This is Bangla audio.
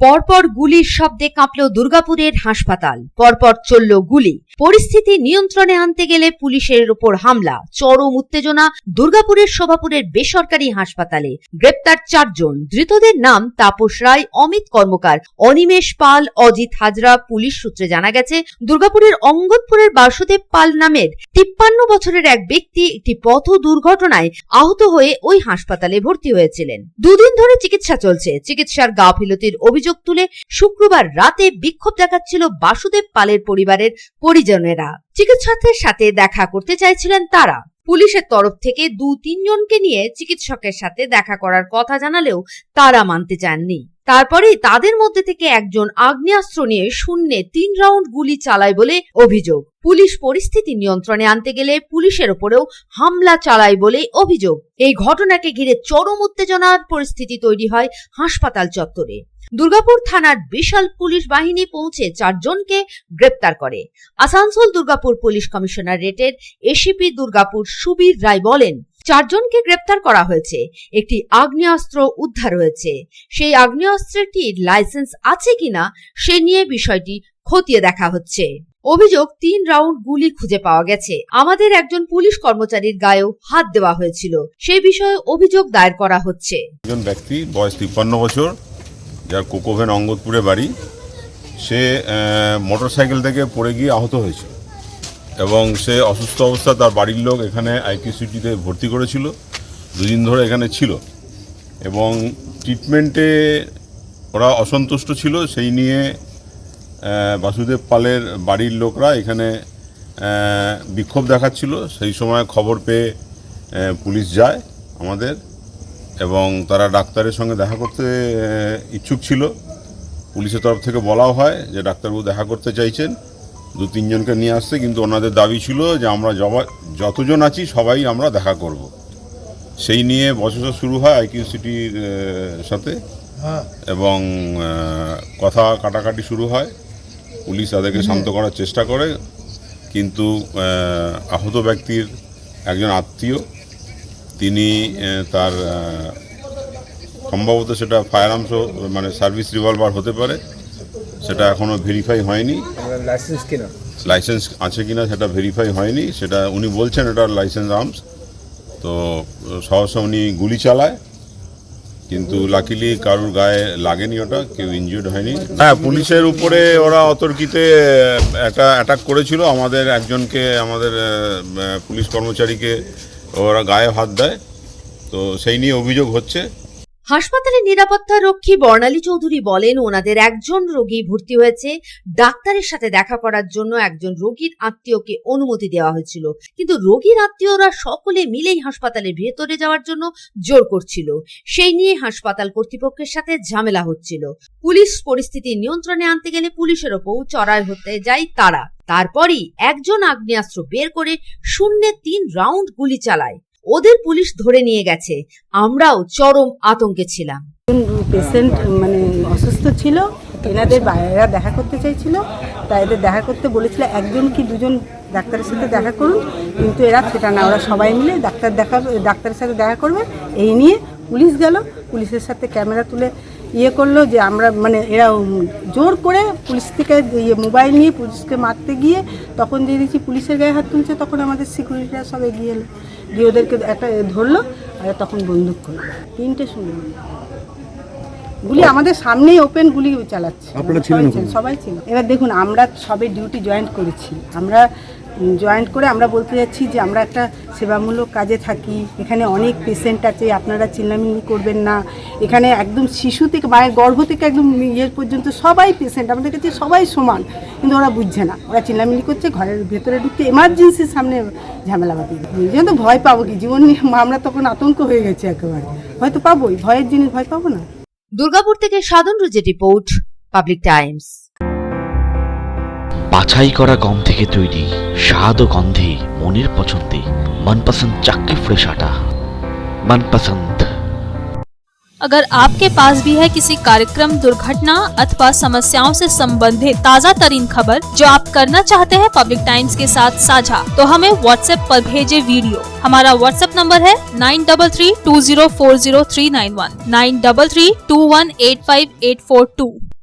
পরপর গুলির শব্দে কাঁপল দুর্গাপুরের হাসপাতাল। পরপর চলল গুলি। পরিস্থিতি নিয়ন্ত্রণে আনতে গেলে পুলিশের উপর হামলা। চরম উত্তেজনা দুর্গাপুরের শোভাপুরের বেসরকারি হাসপাতালে। গ্রেপ্তার 4 জন। ধৃতদের নাম তাপস রায়, অমিত কর্মকার, অনিমেষ পাল, অজিত হাজরা। পুলিশ সূত্রে জানা গেছে, দুর্গাপুরের অঙ্গদপুরের বাসুদেব পাল নামের 53 বছরের এক ব্যক্তি একটি পথ দুর্ঘটনায় আহত হয়ে ওই হাসপাতালে ভর্তি হয়েছিলেন। 2 দিন ধরে চিকিৎসা চলছে। চিকিৎসার গাফিলতির অভিযোগ তুলে শুক্রবার রাতে বিক্ষোভ দেখাচ্ছিল বাসুদেব পালের পরিবারের পরিজনেরা। চিকিৎসকের সাথে দেখা করতে চাইছিলেন তারা। পুলিশের তরফ থেকে 2-3 জনকে নিয়ে চিকিৎসকের সাথে দেখা করার কথা জানালেও তারা মানতে চাননি। তারপরেই তাদের মধ্যে থেকে একজন আগ্নেয়াস্ত্র নিয়ে শূন্যে 3 রাউন্ড গুলি চালায় বলে অভিযোগ। পুলিশ পরিস্থিতি নিয়ন্ত্রণে আনতে গেলে পুলিশের ওপরেও হামলা চালায় বলে অভিযোগ। এই ঘটনাকে ঘিরে চরম উত্তেজনার পরিস্থিতি তৈরি হয় হাসপাতাল চত্বরে। দুর্গাপুর থানার বিশাল পুলিশ বাহিনী পৌঁছে 4 জনকে গ্রেপ্তার করে। আসানসোল দুর্গাপুর পুলিশ কমিশনারেটের এসিপি দুর্গাপুর সুবীর রায় বলেন, 4 জনকে গ্রেপ্তার করা হয়েছে। একটি আগ্নেয়াস্ত্র উদ্ধার হয়েছে। সেই আগ্নেয়াস্ত্রটির লাইসেন্স আছে কিনা সে নিয়ে বিষয়টি খতিয়ে দেখা হচ্ছে। অভিযোগ, 3 রাউন্ড গুলি খুঁজে পাওয়া গেছে। আমাদের একজন পুলিশ কর্মচারীর গায়েও হাত দেওয়া হয়েছিল। সেই বিষয়ে অভিযোগ দায়ের করা হচ্ছে। একজন ব্যক্তি বয়স 53 বছর, যার কোকোভেন অঙ্গদপুরে বাড়ি, সে মোটরসাইকেল থেকে পড়ে গিয়ে আহত হয়েছিল এবং সে অসুস্থ অবস্থা তার বাড়ির লোক এখানে আইকিউসিটিতে ভর্তি করেছিল। 2 দিন ধরে এখানে ছিল এবং ট্রিটমেন্টে ওরা অসন্তুষ্ট ছিল। সেই নিয়ে বাসুদেব পালের বাড়ির লোকরা এখানে বিক্ষোভ দেখাচ্ছিল। সেই সময় খবর পেয়ে পুলিশ যায় আমাদের, এবং তারা ডাক্তারের সঙ্গে দেখা করতে ইচ্ছুক ছিল। পুলিশের তরফ থেকে বলাও হয় যে ডাক্তারবাবু দেখা করতে চাইছেন, 2-3 জনকে নিয়ে আসছে, কিন্তু ওনাদের দাবি ছিল যে আমরা যতজন আছি সবাই আমরা দেখা করব। সেই নিয়ে বচসা শুরু হয় আইকিউসিটির সাথে এবং কথা কাটাকাটি শুরু হয়। পুলিশ তাদেরকে শান্ত করার চেষ্টা করে, কিন্তু আহত ব্যক্তির একজন আত্মীয়, তিনি তার সম্ভবত সেটা ফায়ার আর্মস মানে সার্ভিস রিভলভার হতে পারে, সেটা এখনও ভেরিফাই হয়নি। লাইসেন্স আছে কিনা সেটা ভেরিফাই হয়নি। সেটা উনি বলছেন এটা লাইসেন্স আর্মস। তো সহসা উনি গুলি চালায়, কিন্তু লাকিলি কারুর গায়ে লাগেনি, ওটা কেউ ইনজিউর্ড হয়নি। হ্যাঁ, পুলিশের উপরে ওরা অতর্কিতে একটা অ্যাটাক করেছিল। আমাদের একজনকে, আমাদের পুলিশ কর্মচারীকে ওরা গায়ে হাত দেয়, তো সেই নিয়ে অভিযোগ হচ্ছে। হাসপাতালের নিরাপত্তা রক্ষী বর্ণালী চৌধুরী বলেন, ওনাদের একজন রোগী ভর্তি হয়েছে। ডাক্তারের সাথে দেখা করার জন্য একজন রোগীর আত্মীয়কে অনুমতি দেওয়া হয়েছিল, কিন্তু রোগীর আত্মীয়রা সকলে মিলেই হাসপাতালের ভেতরে যাওয়ার জন্য জোর করছিল। সেই নিয়ে হাসপাতাল কর্তৃপক্ষের সাথে ঝামেলা হচ্ছিল। পুলিশ পরিস্থিতি নিয়ন্ত্রণে আনতে গেলে পুলিশের ওপর চড়াই হতে যায় তারা। তারপরই একজন আগ্নেয়াস্ত্র বের করে শূন্যে 3 রাউন্ড গুলি চালায়। ওদের পুলিশ ধরে নিয়ে গেছে। আমরাও চরম আতঙ্কে ছিলাম। পেশেন্ট মানে অসুস্থ ছিল, এনাদের বাইরেরা দেখা করতে চাইছিল, তাই এদের দেখা করতে বলেছিল 1 কি 2 জন ডাক্তারের সাথে দেখা করুন, কিন্তু এরা সেটা না, ওরা সবাই মিলে ডাক্তারের সাথে দেখা করবে। এই নিয়ে পুলিশ গেল, পুলিশের সাথে ক্যামেরা তুলে করলো যে আমরা মানে এরা জোর করে পুলিশ থেকে মোবাইল নিয়ে পুলিশকে মারতে গিয়ে তখন দিয়ে দিচ্ছি পুলিশের গায়ে হাত তুলছে, তখন আমাদের সিকিউরিটিরা সব এগিয়ে এলো, গিয়ে ওদেরকে একটা ধরলো, আর তখন বন্দুক করলো। 3টে শুনলো গুলি, আমাদের সামনেই ওপেন গুলি চালাচ্ছে। সবাই ছিল। এবার দেখুন, আমরা সবে ডিউটি জয়েন্ট করেছি। আমরা জয়েন্ট করে আমরা বলতে যাচ্ছি যে আমরা একটা সেবামূলক কাজে থাকি, এখানে অনেক পেশেন্ট আছে, আপনারা চিল্লামিল্লি করবেন না। এখানে একদম শিশু থেকে মায়ের গর্ভ থেকে একদম পর্যন্ত সবাই পেশেন্ট, আমাদের কাছে সবাই সমান, কিন্তু ওরা বুঝছে না। ওরা চিল্লামিল্লি করছে, ঘরের ভেতরে ঢুকতে এমার্জেন্সির সামনে ঝামেলা বাঁধিয়ে। যেহেতু ভয় পাবো কি, জীবন নিয়ে আমরা তখন আতঙ্ক হয়ে গেছে একেবারে। হয়তো পাবোই, ভয়ের জিনিস ভয় পাবো না। দুর্গাপুর থেকে সাধন রুজের রিপোর্ট, পাবলিক টাইমস। বাছাই করা গম থেকে তৈরি স্বাদ ও গন্ধে মনের পছন্দে मनपसंद चक्की फ्रेश आटा, मनपसंद। अगर आपके पास भी है किसी कार्यक्रम, दुर्घटना अथवा समस्याओं से संबंधित ताज़ा तरीन खबर जो आप करना चाहते हैं पब्लिक टाइम्स के साथ साझा, तो हमें व्हाट्सएप पर भेजे वीडियो। हमारा व्हाट्सएप नंबर है 9332040391, 9332185842।